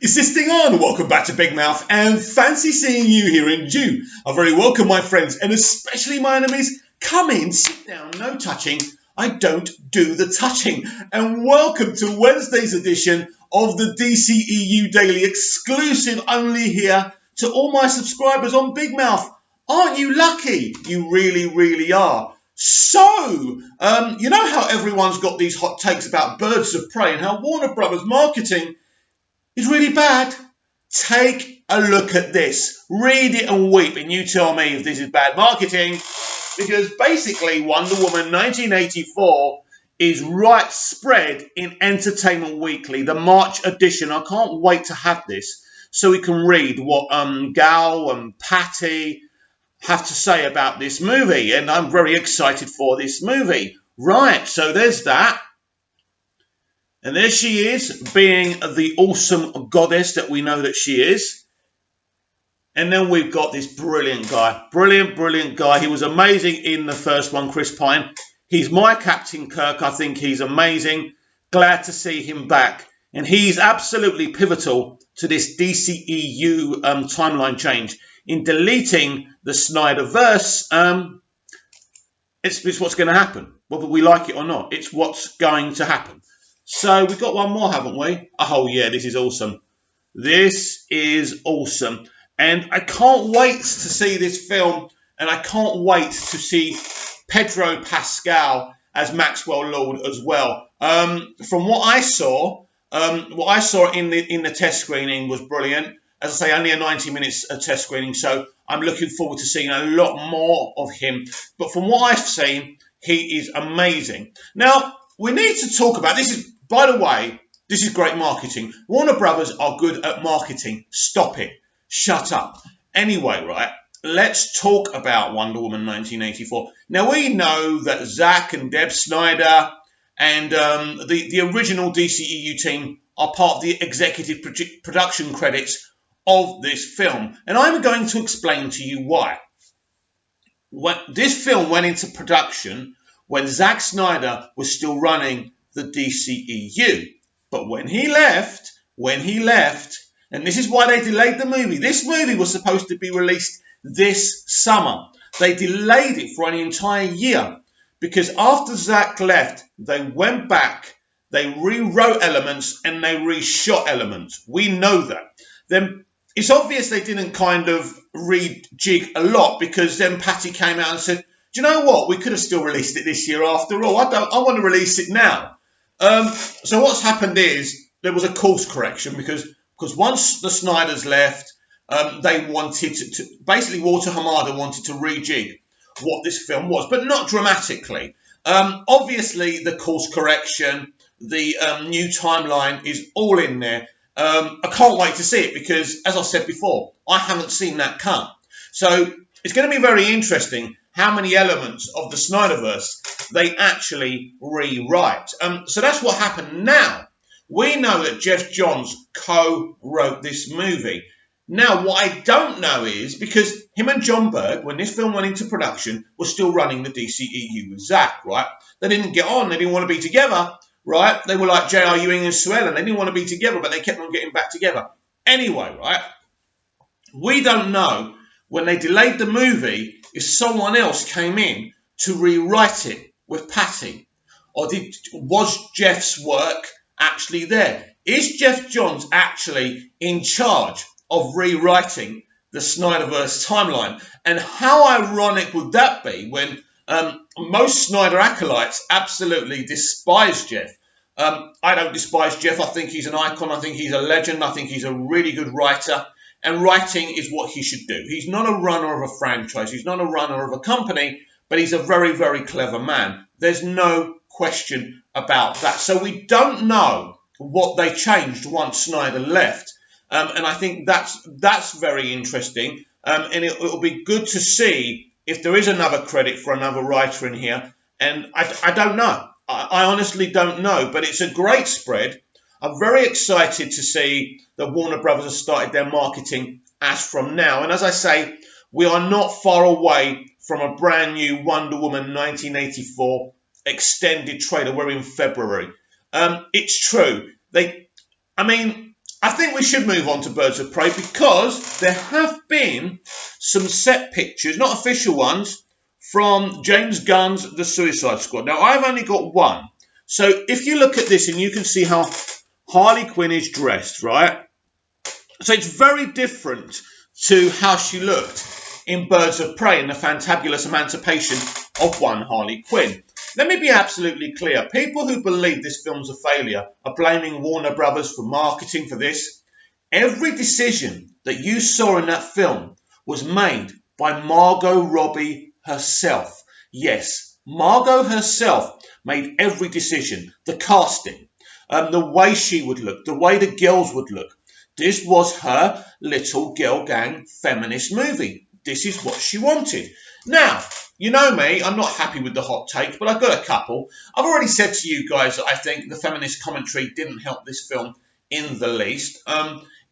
Is this thing on? Welcome back to Big Mouth, and fancy seeing you here in June. A very welcome, my friends, and especially my enemies. Come in, sit down, no touching. I don't do the touching. And welcome to Wednesday's edition of the dceu Daily, exclusive only here to all my subscribers on Big Mouth. Aren't you lucky? You really, really are. So, you know how everyone's got these hot takes about Birds of Prey and how Warner Brothers marketing is really bad? Take a look at this. Read it and weep, and you tell me if this is bad marketing. Because basically, Wonder Woman 1984 is right spread in Entertainment Weekly, the March edition. I can't wait to have this so we can read what Gal and Patty have to say about this movie. And I'm very excited for this movie. Right, so there's that. And there she is, being the awesome goddess that we know that she is. And then we've got this brilliant guy. Brilliant guy. He was amazing in the first one, Chris Pine. He's my Captain Kirk. I think he's amazing. Glad to see him back. And he's absolutely pivotal to this DCEU timeline change. In deleting the Snyderverse, it's what's going to happen. Whether we like it or not, it's what's going to happen. So we've got one more, haven't we? Oh, yeah, this is awesome. This is awesome. And I can't wait to see this film. And I can't wait to see Pedro Pascal as Maxwell Lord as well. From what I saw in the test screening was brilliant. As I say, only a 90 minutes test screening. So I'm looking forward to seeing a lot more of him. But from what I've seen, he is amazing. Now, we need to talk about this. By the way, this is great marketing. Warner Brothers are good at marketing. Stop it. Shut up. Anyway, right, let's talk about Wonder Woman 1984. Now, we know that Zack and Deb Snyder and the original DCEU team are part of the executive production credits of this film. And I'm going to explain to you why. This film went into production when Zack Snyder was still running the DCEU. But when he left, and this is why they delayed the movie. This movie was supposed to be released this summer. They delayed it for an entire year because after Zack left, they went back, they rewrote elements, and they reshot elements. We know that. Then it's obvious they didn't kind of rejig a lot because then Patty came out and said, do you know what? We could have still released it this year after all. I want to release it now. So what's happened is there was a course correction because once the Snyders left, they wanted to basically Walter Hamada wanted to rejig what this film was, but not dramatically. Obviously, the course correction, the new timeline is all in there. I can't wait to see it because, as I said before, I haven't seen that cut. So it's going to be very interesting how many elements of the Snyderverse they actually rewrite. So that's what happened now. We know that Jeff Johns co-wrote this movie. Now, what I don't know is, because him and John Berg, when this film went into production, were still running the DCEU with Zack, right? They didn't get on. They didn't want to be together, right? They were like J.R. Ewing and Sue Ellen. They didn't want to be together, but they kept on getting back together. Anyway, right? We don't know when they delayed the movie if someone else came in to rewrite it with Patty. Or was Jeff's work actually there? Is Jeff Johns actually in charge of rewriting the Snyderverse timeline? And how ironic would that be when most Snyder acolytes absolutely despise Jeff? I don't despise Jeff. I think he's an icon. I think he's a legend. I think he's a really good writer. And writing is what he should do. He's not a runner of a franchise. He's not a runner of a company, but he's a very, very clever man. There's no question about that. So we don't know what they changed once Snyder left. And I think that's very interesting. And it'll be good to see if there is another credit for another writer in here. And I don't know. I honestly don't know. But it's a great spread. I'm very excited to see that Warner Brothers has started their marketing as from now. And as I say, we are not far away from a brand new Wonder Woman 1984 extended trailer. We're in February. It's true. I think we should move on to Birds of Prey because there have been some set pictures, not official ones, from James Gunn's The Suicide Squad. Now, I've only got one. So if you look at this and you can see how Harley Quinn is dressed, right? So it's very different to how she looked in Birds of Prey and the fantabulous emancipation of one Harley Quinn. Let me be absolutely clear. People who believe this film's a failure are blaming Warner Brothers for marketing for this. Every decision that you saw in that film was made by Margot Robbie herself. Yes, Margot herself made every decision. The casting, the way she would look, the way the girls would look. This was her little girl gang feminist movie. This is what she wanted. Now, you know me, I'm not happy with the hot takes, but I've got a couple. I've already said to you guys that I think the feminist commentary didn't help this film in the least.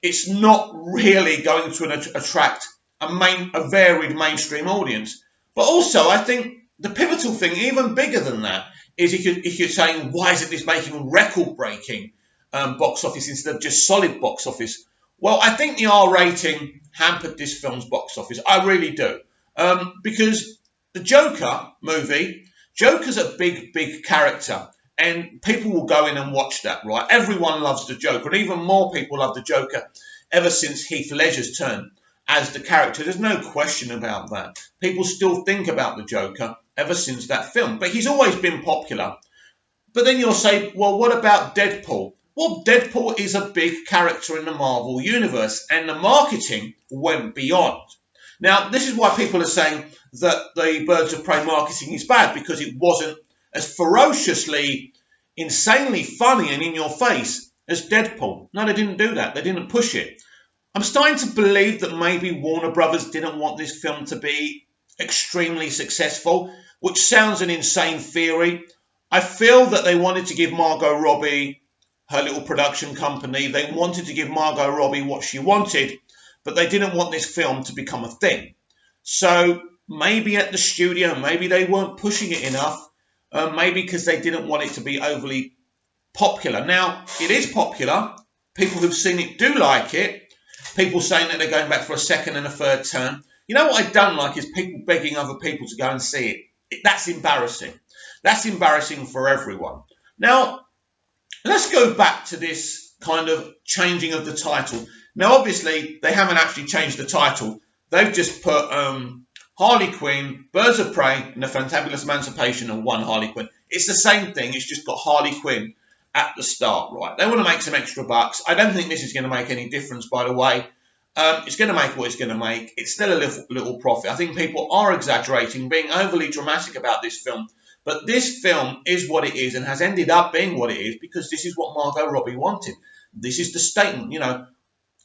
It's not really going to attract a varied mainstream audience. But also, I think the pivotal thing, even bigger than that, is if you're saying, why isn't this making record-breaking box office instead of just solid box office? Well, I think the R rating hampered this film's box office. I really do. Because the Joker movie, Joker's a big character. And people will go in and watch that, right? Everyone loves the Joker. And even more people love the Joker ever since Heath Ledger's turn as the character. There's no question about that. People still think about the Joker ever since that film. But he's always been popular. But then you'll say, well, what about Deadpool? Well, Deadpool is a big character in the Marvel Universe, and the marketing went beyond. Now, this is why people are saying that the Birds of Prey marketing is bad, because it wasn't as ferociously, insanely funny and in your face as Deadpool. No, they didn't do that. They didn't push it. I'm starting to believe that maybe Warner Brothers didn't want this film to be extremely successful, which sounds an insane theory. I feel that they wanted to give Margot Robbie her little production company. They wanted to give Margot Robbie what she wanted, but they didn't want this film to become a thing. So maybe at the studio, maybe they weren't pushing it enough, maybe because they didn't want it to be overly popular. Now, it is popular. People who've seen it do like it. People saying that they're going back for a second and a third turn. You know what I don't like is people begging other people to go and see it. That's embarrassing. That's embarrassing for everyone. Now, let's go back to this kind of changing of the title. Now, obviously, they haven't actually changed the title. They've just put Harley Quinn, Birds of Prey, and the Fantabulous Emancipation of one Harley Quinn. It's the same thing. It's just got Harley Quinn at the start, right? They want to make some extra bucks. I don't think this is going to make any difference, by the way. It's going to make what it's going to make. It's still a little profit. I think people are exaggerating, being overly dramatic about this film. But this film is what it is and has ended up being what it is because this is what Margot Robbie wanted. This is the statement, you know.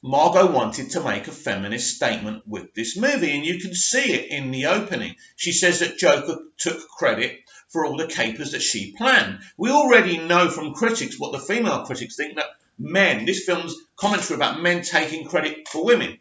Margot wanted to make a feminist statement with this movie, and you can see it in the opening. She says that Joker took credit for all the capers that she planned. We already know from critics what the female critics think, that men, this film's commentary about men taking credit for women.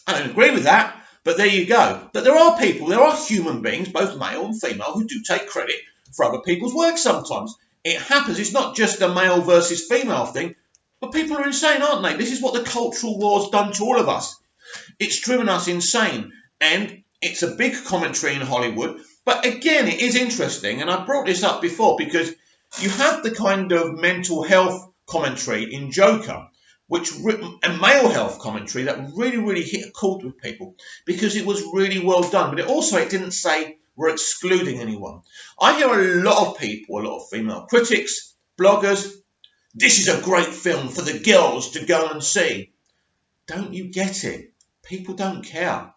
I don't agree with that, but there you go. But there are people, there are human beings, both male and female, who do take credit for other people's work sometimes. It happens. It's not just a male versus female thing. But people are insane, aren't they? This is what the cultural war's done to all of us. It's driven us insane. And it's a big commentary in Hollywood. But again, it is interesting. And I brought this up before because you have the kind of mental health commentary in Joker, and male health commentary that really hit a chord with people because it was really well done. But it didn't say we're excluding anyone. I hear a lot of people, a lot of female critics, bloggers, this is a great film for the girls to go and see. Don't you get it? People don't care.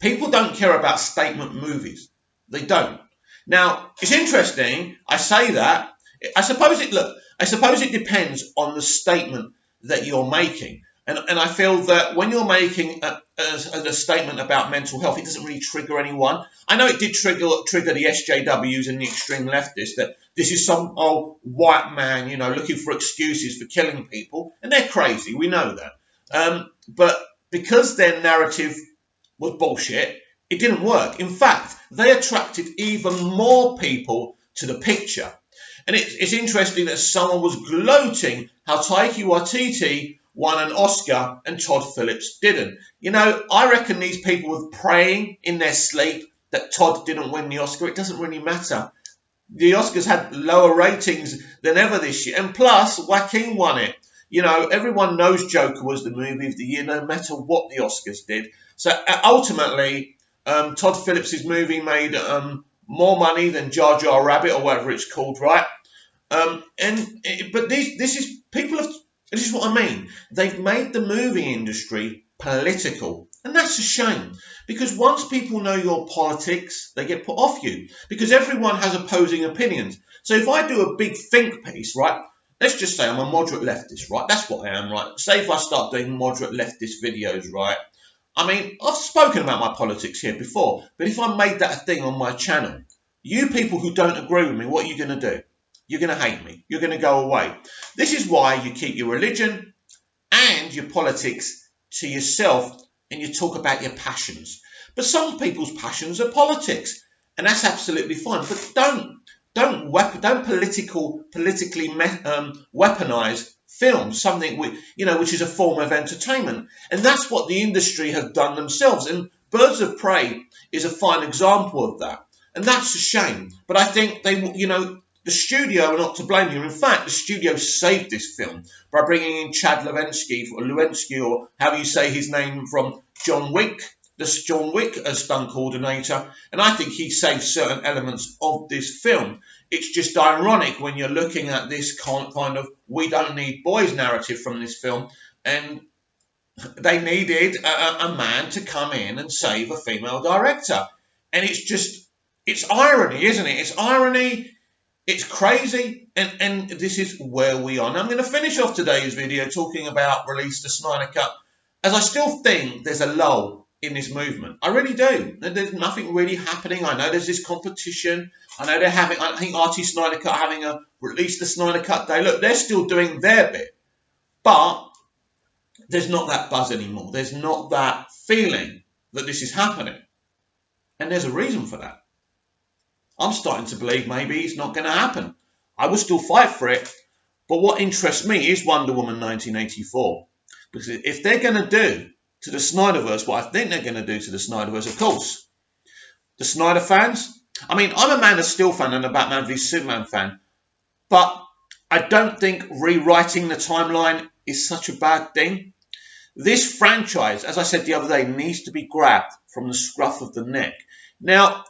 People don't care about statement movies. They don't. Now, it's interesting. I say that. I suppose it depends on the statement that you're making. And I feel that when you're making a statement about mental health, it doesn't really trigger anyone. I know it did trigger the SJWs and the extreme leftists, that this is some old white man, looking for excuses for killing people. And they're crazy. We know that. But because their narrative was bullshit, it didn't work. In fact, they attracted even more people to the picture. And it's interesting that someone was gloating how Taika Waititi won an Oscar and Todd Phillips didn't. I reckon these people were praying in their sleep that Todd didn't win the Oscar. It doesn't really matter. The Oscars had lower ratings than ever this year. And plus, Joaquin won it. Everyone knows Joker was the movie of the year, no matter what the Oscars did. So ultimately, Todd Phillips' movie made more money than Jar Jar Rabbit or whatever it's called, right? But this is what I mean. They've made the movie industry political, and that's a shame. Because once people know your politics, they get put off you. Because everyone has opposing opinions. So if I do a big think piece, right? Let's just say I'm a moderate leftist, right? That's what I am, right? Say if I start doing moderate leftist videos, right? I mean, I've spoken about my politics here before, but if I made that a thing on my channel, you people who don't agree with me, what are you going to do? You're going to hate me. You're going to go away. This is why you keep your religion and your politics to yourself and you talk about your passions. But some people's passions are politics, and that's absolutely fine. But don't politically weaponize film, something which is a form of entertainment, and that's what the industry have done themselves. And Birds of Prey is a fine example of that, and that's a shame. But I think the studio are not to blame here. In fact, the studio saved this film by bringing in Chad Lewensky, or how you say his name, from John Wick. This John Wick as stunt coordinator, and I think he saved certain elements of this film. It's just ironic when you're looking at this kind of we don't need boys narrative from this film, and they needed a man to come in and save a female director. And it's irony, isn't it? It's irony, it's crazy, and this is where we are. Now I'm going to finish off today's video talking about Release the Snyder Cut, as I still think there's a lull in this movement. I really do. There's nothing really happening. I know there's this competition. I know I think RT Snyder Cut having a Release the Snyder Cut day. Look, they're still doing their bit. But there's not that buzz anymore. There's not that feeling that this is happening. And there's a reason for that. I'm starting to believe maybe it's not going to happen. I will still fight for it. But what interests me is Wonder Woman 1984. Because if they're going to do to the Snyderverse what I think they're going to do to the Snyderverse, of course, the Snyder fans, I mean, I'm a Man of Steel fan and a Batman v Superman fan, but I don't think rewriting the timeline is such a bad thing. This franchise, as I said the other day, needs to be grabbed from the scruff of the neck. Now,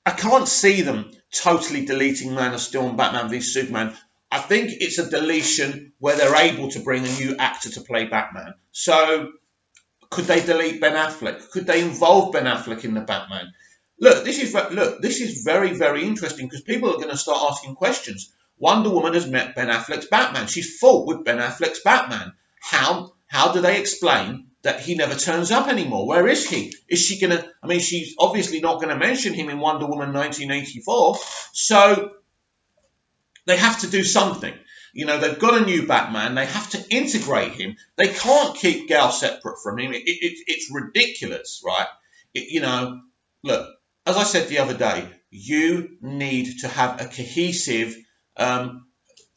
I can't see them totally deleting Man of Steel and Batman v Superman. I think it's a deletion where they're able to bring a new actor to play Batman. So could they delete Ben Affleck? Could they involve Ben Affleck in the Batman? Look, this is very, very interesting, because people are going to start asking questions. Wonder Woman has met Ben Affleck's Batman. She's fought with Ben Affleck's Batman. How do they explain that he never turns up anymore? Where is he? Is she going to... I mean, she's obviously not going to mention him in Wonder Woman 1984. So they have to do something. They've got a new Batman. They have to integrate him. They can't keep Gal separate from him. It's ridiculous, right? Look, as I said the other day, you need to have a cohesive,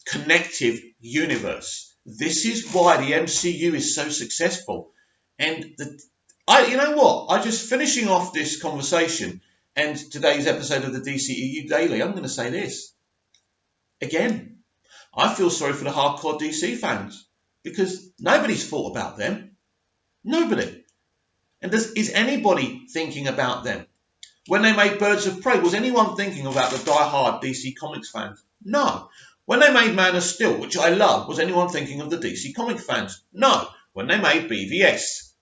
connective universe. This is why the MCU is so successful. And you know what? I just finishing off this conversation and today's episode of the DCEU Daily, I'm going to say this again. I feel sorry for the hardcore DC fans, because nobody's thought about them. Nobody. And is anybody thinking about them? When they made Birds of Prey, was anyone thinking about the die-hard DC Comics fans? No. When they made Man of Steel, which I love, was anyone thinking of the DC Comics fans? No. When they made BVS.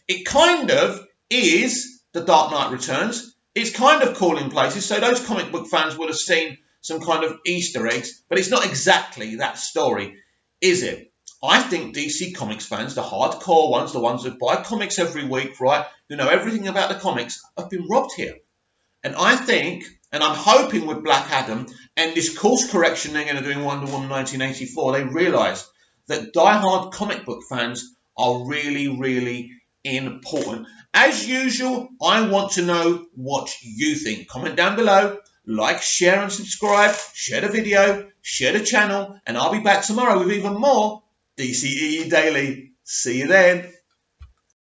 It kind of is The Dark Knight Returns. It's kind of calling places, so those comic book fans would have seen some kind of Easter eggs, but it's not exactly that story, is it? I think DC Comics fans, the hardcore ones, the ones that buy comics every week, right, who know everything about the comics, have been robbed here. And I think, and I'm hoping with Black Adam and this course correction they're going to do in Wonder Woman 1984, they realise that die-hard comic book fans are really, really important. As usual, I want to know what you think. Comment down below. like, share and subscribe, share the video, share the channel, and I'll be back tomorrow with even more DCEU Daily. See you then.